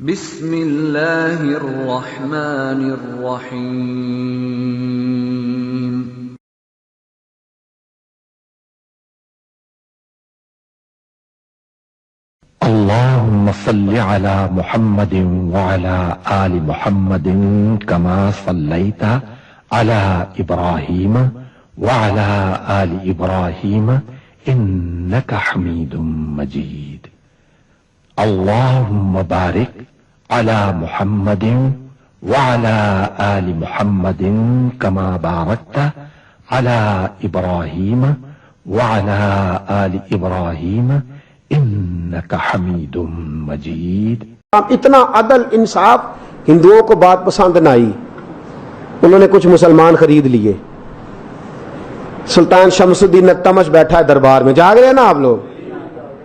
بسم اللہ الرحمن الرحیم اللهم صل على محمد وعلى آل محمد كما صليت على إبراهيم وعلى آل إبراهيم إنك حميد مجيد اللهم بارك على محمد وعلى آل محمد كما باركت على إبراهيم وعلى آل إبراهيم انک حمید مجید۔ اتنا عدل انصاف، ہندوؤں کو بات پسند نہ آئی، انہوں نے کچھ مسلمان خرید لیے۔ سلطان شمس الدین التمش بیٹھا ہے دربار میں، جاگ رہے ہیں نا آپ لوگ؟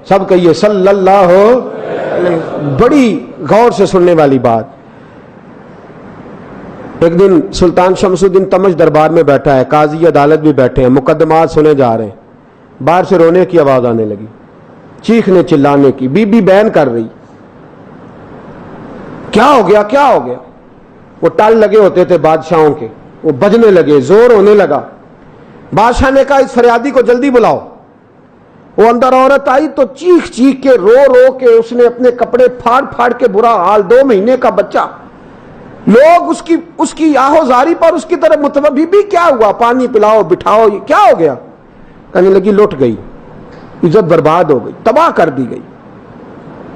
سب کہیے صلی اللہ علیہ، بڑی غور سے سننے والی بات۔ ایک دن سلطان شمس الدین تمش دربار میں بیٹھا ہے، قاضی عدالت بھی بیٹھے ہیں، مقدمات سنے جا رہے ہیں۔ باہر سے رونے کی آواز آنے لگی، چیخنے چلانے کی، بی بی بیان کر رہی، کیا ہو گیا کیا ہو گیا؟ وہ ٹال لگے ہوتے تھے بادشاہوں کے، وہ بجنے لگے، زور ہونے لگا۔ بادشاہ نے کہا اس فریادی کو جلدی بلاؤ۔ وہ اندر عورت آئی تو چیخ چیخ کے رو رو کے اس نے اپنے کپڑے پھاڑ پھاڑ کے، برا حال، 2 مہینے کا بچہ، لوگ اس کی آہو زاری پر اس کی طرف متوجہ، بی بی کیا ہوا؟ پانی پلاؤ، بٹھاؤ، یہ کیا ہو گیا؟ کہنے لگی لٹ گئی، عزت برباد ہو گئی، تباہ کر دی گئی۔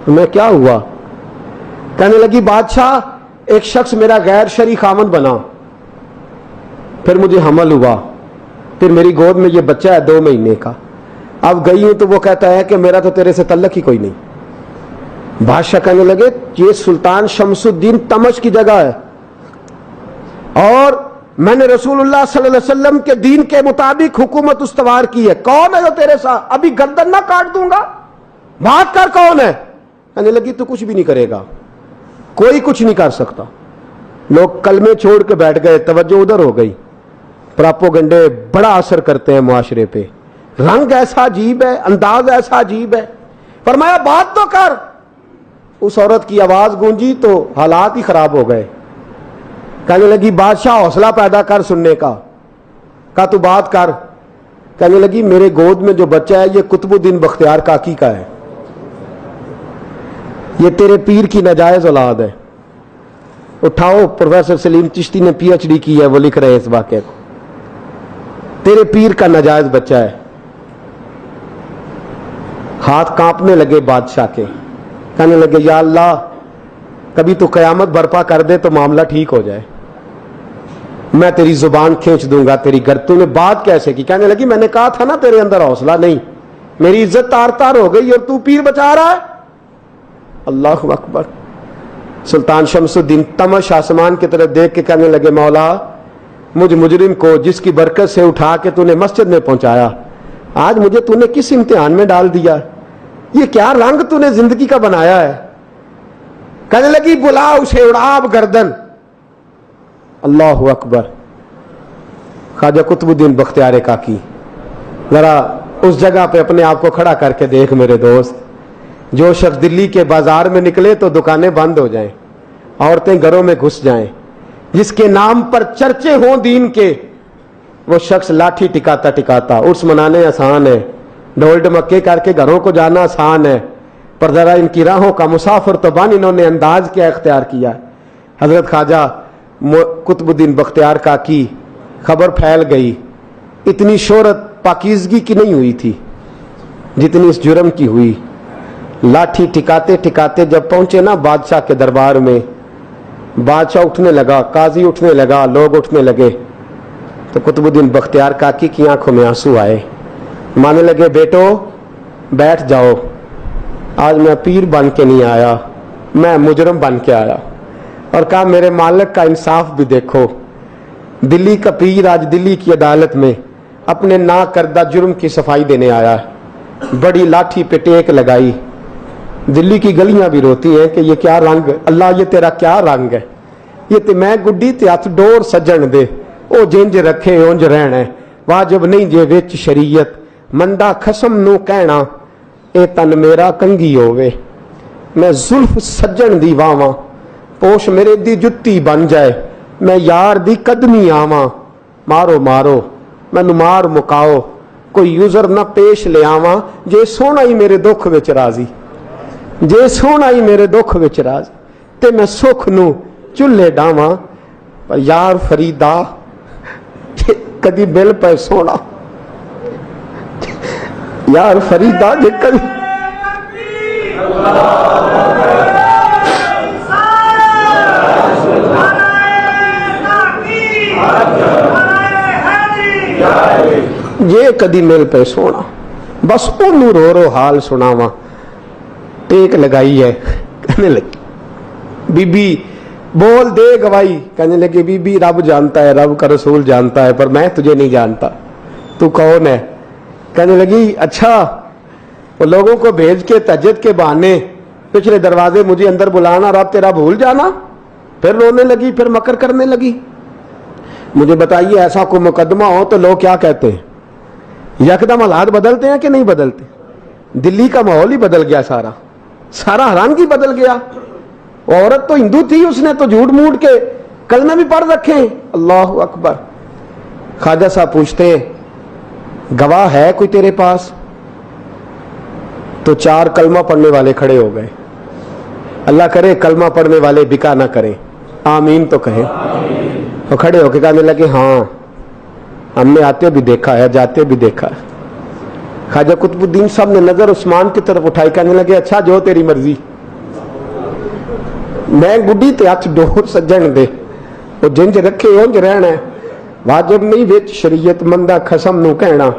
میں کیا ہوا؟ کہنے لگی بادشاہ ایک شخص میرا غیر شرعی خاوند بنا، پھر مجھے حمل ہوا، پھر میری گود میں یہ بچہ ہے 2 مہینے کا، اب گئی ہوں تو وہ کہتا ہے کہ میرا تو تیرے سے تعلق ہی کوئی نہیں۔ بادشاہ کہنے لگے یہ سلطان شمس الدین تمش کی جگہ ہے، اور میں نے رسول اللہ صلی اللہ علیہ وسلم کے دین کے مطابق حکومت استوار کی ہے، کون ہے جو تیرے ساتھ؟ ابھی گردن نہ کاٹ دوں گا، بات کر کون ہے؟ کہنے لگی تو کچھ بھی نہیں کرے گا، کوئی کچھ نہیں کر سکتا۔ لوگ کلمے چھوڑ کے بیٹھ گئے، توجہ ادھر ہو گئی۔ پراپوگنڈے بڑا اثر کرتے ہیں معاشرے پہ، رنگ ایسا عجیب ہے، انداز ایسا عجیب ہے۔ فرمایا بات تو کر۔ اس عورت کی آواز گونجی تو حالات ہی خراب ہو گئے۔ کہنے لگی بادشاہ حوصلہ پیدا کر سننے کا۔ کہا تو بات کر۔ کہنے لگی میرے گود میں جو بچہ ہے یہ قطب الدین بختیار کاکی کا ہے، یہ تیرے پیر کی ناجائز اولاد ہے۔ اٹھاؤ، پروفیسر سلیم چشتی نے PhD کی ہے، وہ لکھ رہے ہیں اس واقعے کو، تیرے پیر کا ناجائز بچہ ہے۔ ہاتھ کانپنے لگے بادشاہ کے، کہنے لگے یا اللہ کبھی تو قیامت برپا کر دے تو معاملہ ٹھیک ہو جائے، میں تیری زبان کھینچ دوں گا تیری تو نے بات کیسے کی؟ کہنے لگی میں نے کہا تھا نا تیرے اندر حوصلہ نہیں، میری عزت تار تار ہو گئی اور تو پیر بچا رہا ہے۔ اللہ اکبر۔ سلطان شمس الدین تمش آسمان کی طرف دیکھ کے کہنے لگے مولا مجھ مجرم کو جس کی برکت سے اٹھا کے تو نے مسجد میں پہنچایا، آج مجھے تو نے کس امتحان میں ڈال دیا؟ یہ کیا رنگ تو نے زندگی کا بنایا ہے؟ کہنے لگی بلا اسے، اڑاب گردن۔ اللہ اکبر۔ خواجہ قطب الدین بختیار کاکی، ذرا اس جگہ پہ اپنے آپ کو کھڑا کر کے دیکھ میرے دوست۔ جو شخص دلی کے بازار میں نکلے تو دکانیں بند ہو جائیں، عورتیں گھروں میں گھس جائیں، جس کے نام پر چرچے ہوں دین کے، وہ شخص لاٹھی ٹکاتا ٹکاتا، عرس منانے آسان ہے، ڈھول ڈمکے کر کے گھروں کو جانا آسان ہے، پر ذرا ان کی راہوں کا مسافر تو بن انہوں نے انداز کیا اختیار کیا۔ حضرت خواجہ قطب الدین بختیار کاکی، خبر پھیل گئی، اتنی شہرت پاکیزگی کی نہیں ہوئی تھی جتنی اس جرم کی ہوئی۔ لاٹھی ٹکاتے ٹکاتے جب پہنچے نا بادشاہ کے دربار میں، بادشاہ اٹھنے لگا، قاضی اٹھنے لگا، لوگ اٹھنے لگے، تو قطب الدین بختیار کاکی کی آنکھوں میں آنسو آئے، مانے لگے بیٹو بیٹھ جاؤ، آج میں پیر بن کے نہیں آیا، میں مجرم بن کے آیا۔ اور کہا میرے مالک کا انصاف بھی دیکھو، دلی کا پیر آج دلی کی عدالت میں اپنے نا کردہ جرم کی صفائی دینے آیا ہے، بڑی لاٹھی پہ ٹیک لگائی، دلی کی گلیاں بھی روتی ہیں کہ یہ کیا رنگ، اللہ یہ تیرا کیا رنگ ہے، یہ تے میں گڈی تے ہاتھ ڈور سجن دے، او جنج رکھے اونج رہنا ہے، واجب نہیں جے وچ شریعت، منڈا خسم نو کہنا، اے تن میرا کنگھی ہووے، میں زلف سجن دی واواں، پوش میرے دی جتی بن جائے، میں یار دی قدمی آواں، مارو مارو مینوں مار مکاؤ، کوئی یوزر نہ پیش لے آواں، جے سونا ہی میرے دکھ وچ راضی، جے سونا ہی میرے دکھ وچ راضی، تے میں سکھ نو چلے ڈاواں، پر یار فریدا کدی مل پے سونا، یار فریدا جے کدی یہ کدی مل پہ سونا، بس انہوں رو رو حال سناواں، ٹیک لگائی ہے، کہنے لگی بی بی بول دے گواہی، کہنے لگی بی بی رب جانتا ہے، رب کا رسول جانتا ہے، پر میں تجھے نہیں جانتا، تو کون ہے؟ کہنے لگی اچھا وہ لوگوں کو بھیج کے تہجد کے بہانے پچھلے دروازے مجھے اندر بلانا، رب تیرا بھول جانا، پھر رونے لگی، پھر مکر کرنے لگی۔ مجھے بتائیے ایسا کوئی مقدمہ ہو تو لوگ کیا کہتے ہیں؟ یکدم حالات بدلتے ہیں کہ نہیں بدلتے؟ دلی کا ماحول ہی بدل گیا، سارا حیرانگی بدل گیا۔ وہ عورت تو ہندو تھی، اس نے تو جھوٹ موٹ کے کلمے بھی پڑھ رکھے ہیں، اللہ اکبر۔ خواجہ صاحب پوچھتے ہیں گواہ ہے کوئی تیرے پاس؟ تو 4 کلمہ پڑھنے والے کھڑے ہو گئے۔ اللہ کرے کلمہ پڑھنے والے بکا نہ کریں، آمین تو کہیں۔ وہ کھڑے ہو کے کہنے لگے ہاں ہم نے آتے بھی دیکھا ہے، جاتے بھی دیکھا ہے۔ خواجہ قطب الدین صاحب نے نظر عثمان کی طرف اٹھائی، کہنے لگے اچھا جو تیری مرضی، میں گڈی تے ہاتھ ڈور سجن دے، وہ جنج رکھے اونج رہنا ہے، واجب نہیں وچ شریعت مندہ قسم نو کہنا۔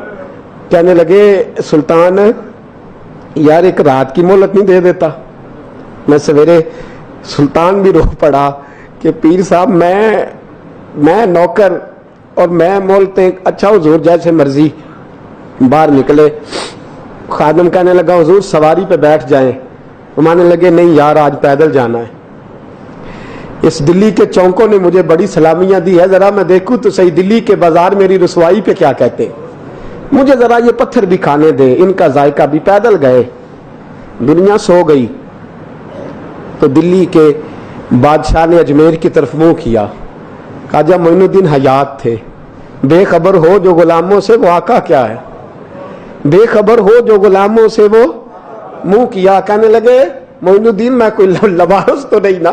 کہنے لگے سلطان یار ایک رات کی مہلت نہیں دے دیتا؟ میں سویرے سلطان بھی رو پڑا کہ پیر صاحب میں نوکر اور میں مولتے، اچھا حضور جیسے مرضی۔ باہر نکلے، خادم کہنے لگا حضور سواری پہ بیٹھ جائیں، وہ مانے لگے نہیں یار آج پیدل جانا ہے۔ اس دلی کے چونکوں نے مجھے بڑی سلامیاں دی ہے، ذرا میں دیکھوں تو صحیح دلی کے بازار میری رسوائی پہ کیا کہتے ہیں، مجھے ذرا یہ پتھر بھی کھانے دے، ان کا ذائقہ بھی۔ پیدل گئے، دنیا سو گئی تو دلی کے بادشاہ نے اجمیر کی طرف منہ کیا۔ خواجہ معین الدین حیات تھے، بے خبر ہو جو غلاموں سے وہ آقا کیا ہے، بے خبر ہو جو غلاموں سے وہ منہ کیا۔ کہنے لگے معین الدین میں کوئی لوارس تو نہیں نا،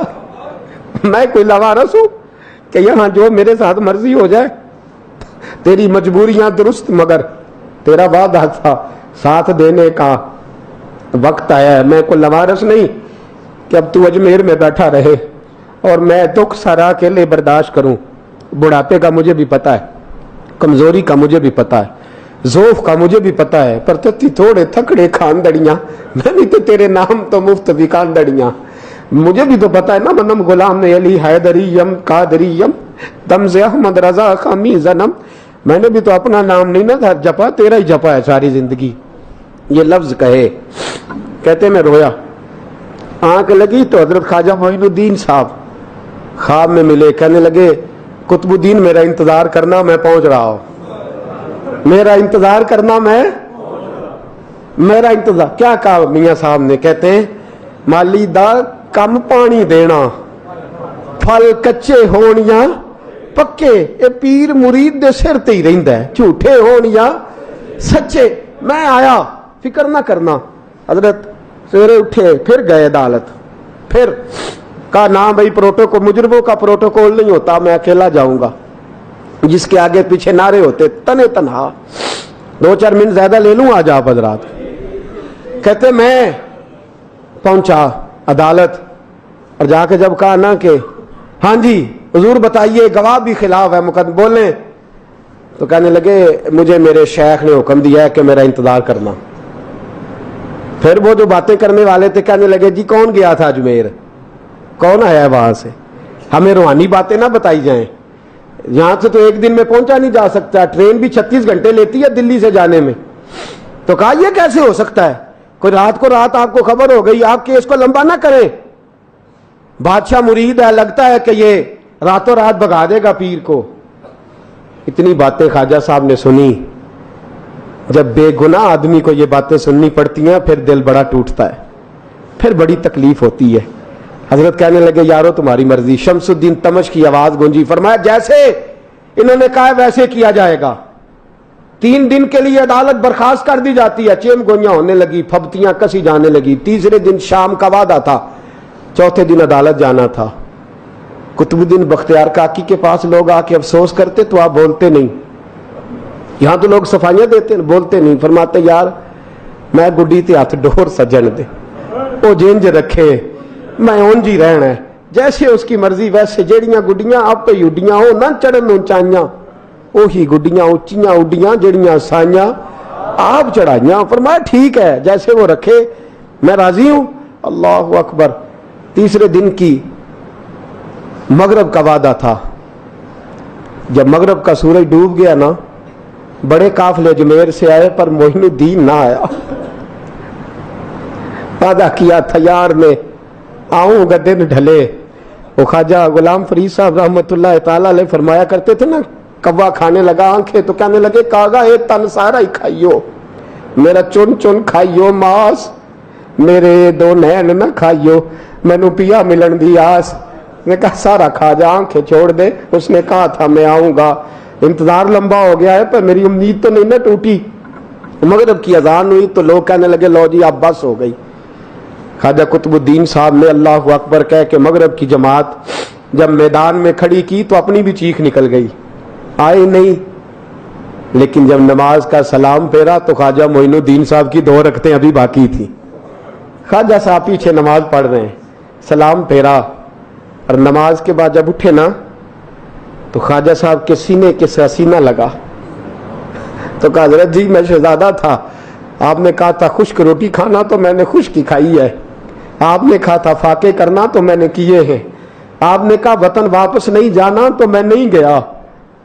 میں کوئی لوارس ہوں کہ یہاں جو میرے ساتھ مرضی ہو جائے؟ تیری مجبوریاں درست، مگر تیرا وعدہ تھا ساتھ دینے کا، وقت آیا ہے۔ میں کوئی لوارس نہیں کہ اب تو اجمیر میں بیٹھا رہے اور میں دکھ سارا اکیلے برداشت کروں۔ بڑھاپے کا مجھے بھی پتا ہے، کمزوری کا مجھے بھی پتا ہے، ذوف کا مجھے بھی پتا ہے، پر تتی تھوڑے تھکڑے خاندڑیاں، میں بھی تو تیرے نام تو مفت بھی خاندڑیاں، مجھے بھی تو پتا ہے نا منم غلام علی حیدریم قادریم دمز احمد رضا خامی زنم، میں نے بھی تو اپنا نام نہیں نا جپا، تیرا ہی جپا ہے ساری زندگی۔ یہ لفظ کہے، کہتے میں رویا، آنکھ لگی تو حضرت خواجہ معین الدین صاحب خواب میں ملے۔ کہنے لگے قطب الدین میرا انتظار کرنا، میں پہنچ رہا ہوں، میرا انتظار کرنا، میرا انتظار۔ کیا کہا میاں صاحب نے؟ کہتے ہیں مالی دا کم پانی دینا، پھل کچے ہون یا پکے، اے پیر مرید دے سر تے ہی رہندا ہے، جھوٹے ہون یا سچے۔ میں آیا، فکر نہ کرنا۔ حضرت سویرے اٹھے، پھر گئے عدالت، پھر کہا نام بھائی پروٹوکول، مجرموں کا پروٹوکول نہیں ہوتا، میں اکیلا جاؤں گا، جس کے آگے پیچھے نعرے ہوتے تنے تنہا، 2-4 منٹ زیادہ لے لوں آج آپ حضرات۔ کہتے میں پہنچا عدالت اور جا کے جب کہا نا کہ ہاں جی حضور بتائیے گواہ بھی خلاف ہے، مقدم بولیں، تو کہنے لگے مجھے میرے شیخ نے حکم دیا ہے کہ میرا انتظار کرنا۔ پھر وہ جو باتیں کرنے والے تھے کہنے لگے جی کون گیا تھا اجمیر، کون آیا ہے وہاں سے، ہمیں روحانی باتیں نہ بتائی جائیں، یہاں سے تو ایک دن میں پہنچا نہیں جا سکتا، ٹرین بھی 36 گھنٹے لیتی ہے دلی سے جانے میں۔ تو کہا یہ کیسے ہو سکتا ہے، کوئی رات کو رات آپ کو خبر ہو گئی، آپ کیس کو لمبا نہ کریں، بادشاہ مرید ہے، لگتا ہے کہ یہ راتوں رات بھگا دے گا پیر کو۔ اتنی باتیں خواجہ صاحب نے سنی، جب بے گناہ آدمی کو یہ باتیں سننی پڑتی ہیں پھر دل بڑا ٹوٹتا ہے، پھر بڑی تکلیف ہوتی ہے۔ حضرت کہنے لگے یارو تمہاری مرضی۔ شمس الدین تمش کی آواز گونجی، فرمایا جیسے انہوں نے کہا ویسے کیا جائے گا۔ 3 دن کے لیے عدالت برخاست کر دی جاتی ہے۔ چیم گوئیاں ہونے لگی، پھبتیاں کسی جانے لگی۔ تیسرے دن شام کا وعدہ تھا، چوتھے دن عدالت جانا تھا۔ قطب الدین بختیار کاکی کے پاس لوگ آ کے افسوس کرتے تو آپ بولتے نہیں، یہاں تو لوگ صفائیاں دیتے ہیں، بولتے نہیں، فرماتے یار میں گڈی تے ہاتھ ڈور سجن دے، وہ جینج رکھے میں اونج ہی رہنا ہے، جیسے اس کی مرضی ویسے، جیڑیاں گڈیاں آپ پہ اڈیاں ہو نہ چڑھن اونچائیاں، وہی گڈیاں اونچیاں اڈیاں جیڑیاں سائیاں آپ چڑھائیاں۔ فرمایا ٹھیک ہے جیسے وہ رکھے میں راضی ہوں۔ اللہ اکبر۔ تیسرے دن کی مغرب کا وعدہ تھا، جب مغرب کا سورج ڈوب گیا نا، بڑے قافلے اجمیر سے آئے پر معین الدین نہ آیا۔ وعدہ کیا تھا یار میں آؤں گا دن ڈھلے۔ وہ خواجہ غلام فرید صاحب رحمت اللہ تعالی علیہ فرمایا کرتے تھے نا، کوا کھانے لگا آنکھیں تو کہنے لگے کاغا اے تن سارا ہی کھائیو، میرا چن چن کھائیو ماس، میرے 2 نین نہ کھائیو، مینو پیا ملن دی آس۔ نے کہا سارا کھا جا، آنکھیں چھوڑ دے۔ اس نے کہا تھا میں آؤں گا، انتظار لمبا ہو گیا ہے پر میری امید تو نہیں نہ ٹوٹی۔ مغرب کی اذان ہوئی تو لوگ کہنے لگے لو جی اب بس ہو گئی۔ خواجہ قطب الدین صاحب نے اللہ اکبر کہہ کے مغرب کی جماعت جب میدان میں کھڑی کی تو اپنی بھی چیخ نکل گئی، آئے نہیں۔ لیکن جب نماز کا سلام پھیرا تو خواجہ معین الدین صاحب کی 2 رکعتیں ابھی باقی تھیں۔ خواجہ صاحب پیچھے نماز پڑھ رہے ہیں، سلام پھیرا اور نماز کے بعد جب اٹھے نا تو خواجہ صاحب کے سینے کے سینہ لگا تو کہا حضرت جی میں شہزادہ تھا، آپ نے کہا تھا خشک روٹی کھانا تو میں نے خشک ہی کھائی ہے، آپ نے کہا تھا فاقے کرنا تو میں نے کیے ہیں، آپ نے کہا وطن واپس نہیں جانا تو میں نہیں گیا،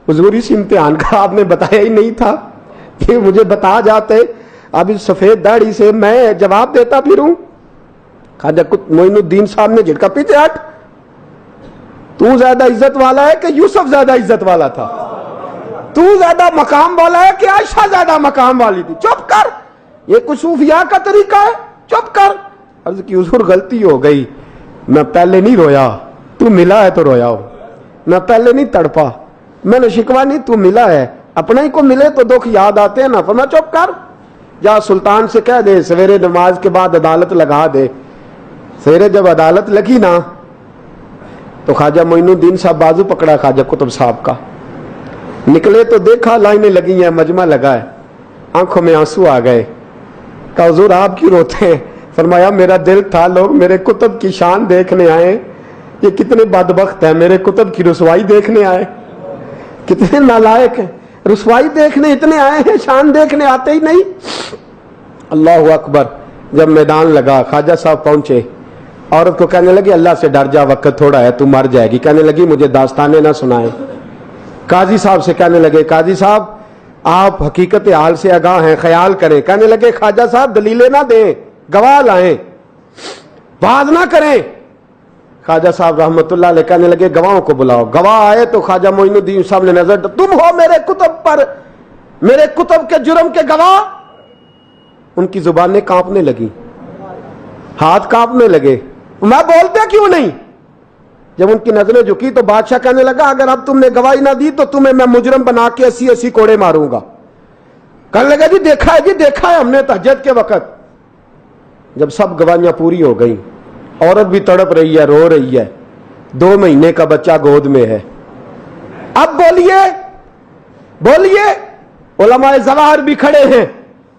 حضور اس امتحان کا آپ نے بتایا ہی نہیں تھا، یہ مجھے بتا جاتے اب اس سفید داڑھی سے میں جواب دیتا پھروں۔ خواجہ معین الدین صاحب نے جھٹکا، پیچھے ہٹ، تو زیادہ عزت والا ہے کہ یوسف زیادہ عزت والا تھا؟ تو زیادہ مقام والا ہے کہ عائشہ زیادہ مقام والی تھی؟ چپ کر، یہ کچھ صوفیاء کا طریقہ ہے، چپ کر۔ عرض کی حضور غلطی ہو گئی، میں پہلے نہیں رویا، تو ملا ہے تو رویا ہو، میں پہلے نہیں تڑپا، میں نے شکوا نہیں، تو ملا ہے، اپنا ہی کو ملے تو دکھ یاد آتے ہیں نا۔ فرمایا چپ کر، جا سلطان سے کہہ دے سویرے نماز کے بعد عدالت لگا دے۔ سویرے جب عدالت لگی نا تو خواجہ معین الدین صاحب بازو پکڑا خواجہ قطب صاحب کا، نکلے تو دیکھا لائنیں لگی ہیں، مجمع لگا ہے، آنکھوں میں آنسو آ گئے۔ کہا حضور آپ کیوں روتے ہیں؟ فرمایا میرا دل تھا لوگ میرے کتب کی شان دیکھنے آئے، یہ کتنے بدبخت ہیں، میرے کتب کی رسوائی دیکھنے آئے، کتنے نالائق ہیں، رسوائی دیکھنے اتنے آئے ہیں، شان دیکھنے آتے ہی نہیں۔ اللہ اکبر۔ جب میدان لگا خواجہ صاحب پہنچے، عورت کو کہنے لگی اللہ سے ڈر جا، وقت تھوڑا ہے، تو مر جائے گی۔ کہنے لگی مجھے داستانیں نہ سنائیں۔ قاضی صاحب سے کہنے لگے قاضی صاحب آپ حقیقت حال سے آگاہ ہیں، خیال کریں۔ کہنے لگے خواجہ صاحب دلیلیں نہ دیں، گواہ لائیں، باز نہ کریں۔ خواجہ صاحب رحمت اللہ علیہ کہنے لگے گواہوں کو بلاؤ۔ گواہ آئے تو خواجہ معین الدین صاحب نے نظر، تم ہو میرے کتب پر، میرے کتب کے جرم کے گواہ؟ ان کی زبانیں کانپنے لگی، ہاتھ کانپنے لگے، میں بولتے کیوں نہیں؟ جب ان کی نظریں جھکی تو بادشاہ کہنے لگا اگر اب تم نے گواہی نہ دی تو تمہیں میں مجرم بنا کے 80 کوڑے ماروں گا۔ کہنے لگا جی دیکھا ہے ہم نے تہجد کے وقت۔ جب سب گواہیاں پوری ہو گئیں، عورت بھی تڑپ رہی ہے، رو رہی ہے، 2 مہینے کا بچہ گود میں ہے، اب بولیے۔ علماء ظواہر بھی کھڑے ہیں،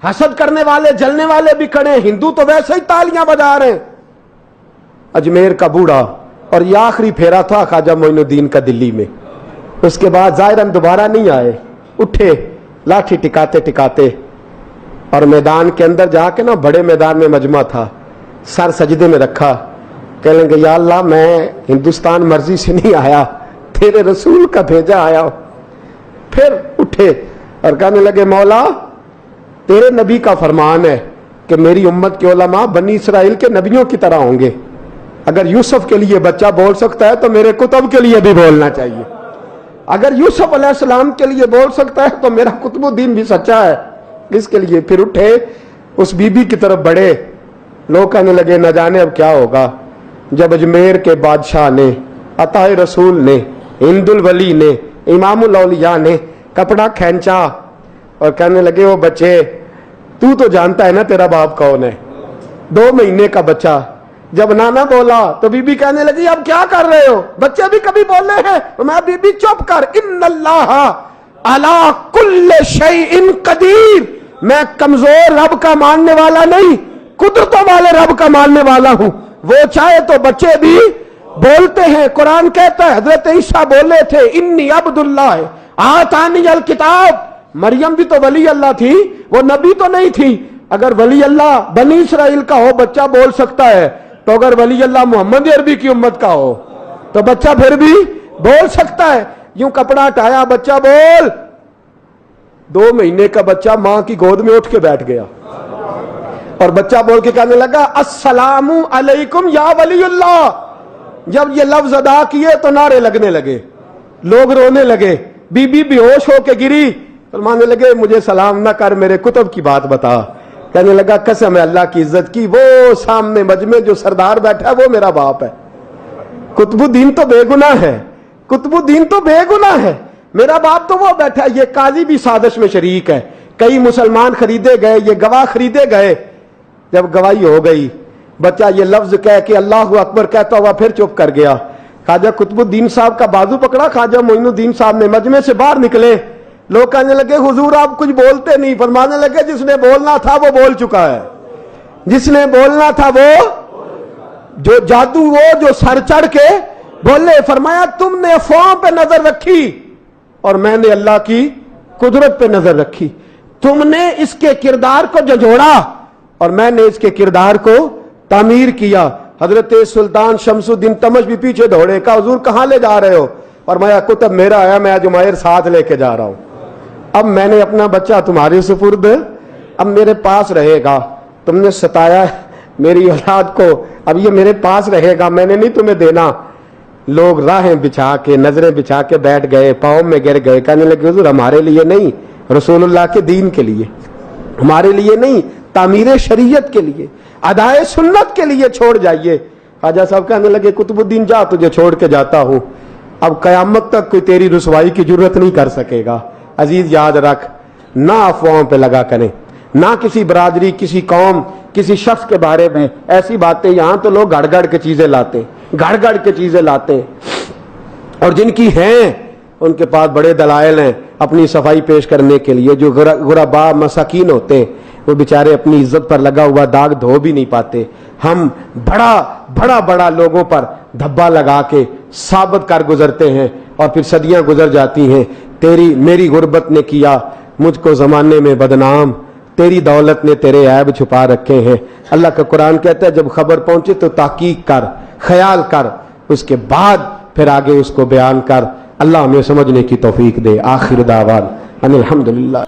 حسد کرنے والے جلنے والے بھی کھڑے ہیں، ہندو تو ویسے ہی تالیاں بجا رہے ہیں۔ اجمیر کا بوڑھا، اور یہ آخری پھیرا تھا خواجہ معین الدین کا دلی میں، اس کے بعد ظاہراً دوبارہ نہیں آئے، اٹھے لاٹھی ٹکاتے ٹکاتے اور میدان کے اندر جا کے نا، بڑے میدان میں مجمع تھا، سر سجدے میں رکھا، کہنے لگے یا اللہ میں ہندوستان مرضی سے نہیں آیا، تیرے رسول کا بھیجا آیا ہوں۔ پھر اٹھے اور کہنے لگے مولا تیرے نبی کا فرمان ہے کہ میری امت کے علماء بنی اسرائیل کے نبیوں کی طرح ہوں گے، اگر یوسف کے لیے بچہ بول سکتا ہے تو میرے کتب کے لیے بھی بولنا چاہیے، اگر یوسف علیہ السلام کے لیے بول سکتا ہے تو میرا قطب الدین بھی سچا ہے۔ کس کے لیے؟ پھر اٹھے اس بی بی کی طرف بڑھے. لوگ کہنے لگے نہ جانے اب کیا ہوگا. جب اجمیر کے بادشاہ نے، عطا رسول نے، ہند الولی نے، امام الاولیاء نے کپڑا کھینچا اور کہنے لگے وہ بچے تو جانتا ہے نا تیرا باپ کون ہے. 2 مہینے کا بچہ جب نانا بولا تو بی بی کہنے لگی اب کیا کر رہے ہو؟ بچے بھی کبھی بولے ہیں؟ میں بی بی چپ کر، ان اللہ علی کل شیء قدیر. میں کمزور رب کا ماننے والا نہیں، قدرتوں والے رب کا ماننے والا ہوں. وہ چاہے تو بچے بھی بولتے ہیں. قرآن کہتا ہے حضرت عیسیٰ بولے تھے انی عبداللہ آتانی الکتاب. مریم بھی تو ولی اللہ تھی، وہ نبی تو نہیں تھی. اگر ولی اللہ بنی اسرائیل کا ہو بچہ بول سکتا ہے، تو اگر ولی اللہ محمد عربی کی امت کا ہو تو بچہ پھر بھی بول سکتا ہے. یوں کپڑا ہٹایا، بچہ بول. 2 مہینے کا بچہ ماں کی گود میں اٹھ کے بیٹھ گیا اور بچہ بول کے کہنے لگا السلام علیکم یا ولی اللہ. جب یہ لفظ ادا کیے تو نعرے لگنے لگے، لوگ رونے لگے. بی بی بے ہوش ہو کے گری. فرمانے لگے مجھے سلام نہ کر، میرے کتب کی بات بتا. کہنے لگا قسم ہے اللہ کی عزت کی، وہ سامنے مجمع جو سردار بیٹھا ہے وہ میرا باپ ہے. قطب الدین تو بے گناہ ہے، قطب الدین تو بے گناہ ہے، میرا باپ تو وہ بیٹھا ہے. یہ قاضی بھی سازش میں شریک ہے. کئی مسلمان خریدے گئے، یہ گواہ خریدے گئے. جب گواہی ہو گئی بچہ یہ لفظ کہہ کے اللہ اکبر کہتا ہوا پھر چپ کر گیا. خواجہ قطب الدین صاحب کا بازو پکڑا، خواجہ معین الدین صاحب نے مجمع سے باہر نکلے. لوگ کہنے لگے حضور آپ کچھ بولتے نہیں. فرمانے لگے جس نے بولنا تھا وہ بول چکا ہے، جس نے بولنا تھا وہ جو جادو وہ جو سر چڑھ کے بولے. فرمایا تم نے افواہوں پہ نظر رکھی اور میں نے اللہ کی قدرت پہ نظر رکھی. تم نے اس کے کردار کو جھنجھوڑا اور میں نے اس کے کردار کو تعمیر کیا. حضرت سلطان شمس الدین تمش بھی پیچھے دوڑے، کہا حضور کہاں لے جا رہے ہو؟ اور میں کتب میرا آیا، میں جمائر ساتھ لے کے جا رہا ہوں. اب میں نے اپنا بچہ تمہارے سپرد، اب میرے پاس رہے گا. تم نے ستایا میری اولاد کو، اب یہ میرے پاس رہے گا، میں نے نہیں تمہیں دینا. لوگ راہیں بچھا کے نظریں بچھا کے بیٹھ گئے، پاؤں میں گر گئے. کہنے لگے حضور ہمارے لیے نہیں، رسول اللہ کے دین کے لیے، ہمارے لیے نہیں، تعمیر شریعت کے لیے، ادائے سنت کے لیے چھوڑ جائیے. خواجہ صاحب کہنے لگے قطب الدین جا، تجھے چھوڑ کے جاتا ہوں، اب قیامت تک کوئی تیری رسوائی کی جرت نہیں کر سکے گا. عزیز یاد رکھ، نہ افواہوں پہ لگا کریں، نہ کسی برادری، کسی قوم، کسی شخص کے بارے میں ایسی باتیں. یہاں تو لوگ گڑ گڑ کے چیزیں لاتے، گڑ گڑ کے چیزیں لاتے، اور جن کی ہیں ان کے پاس بڑے دلائل ہیں اپنی صفائی پیش کرنے کے لیے. جو غربا مساکین ہوتے ہیں وہ بیچارے اپنی عزت پر لگا ہوا داغ دھو بھی نہیں پاتے. ہم بڑا لوگوں پر دھبا لگا کے ثابت کر گزرتے ہیں اور پھر صدیاں گزر جاتی ہیں. تیری میری غربت نے کیا مجھ کو زمانے میں بدنام، تیری دولت نے تیرے عیب چھپا رکھے ہیں. اللہ کا قرآن کہتا ہے جب خبر پہنچے تو تحقیق کر، خیال کر، اس کے بعد پھر آگے اس کو بیان کر. اللہ ہمیں سمجھنے کی توفیق دے. آخر دعوان ان الحمدللہ.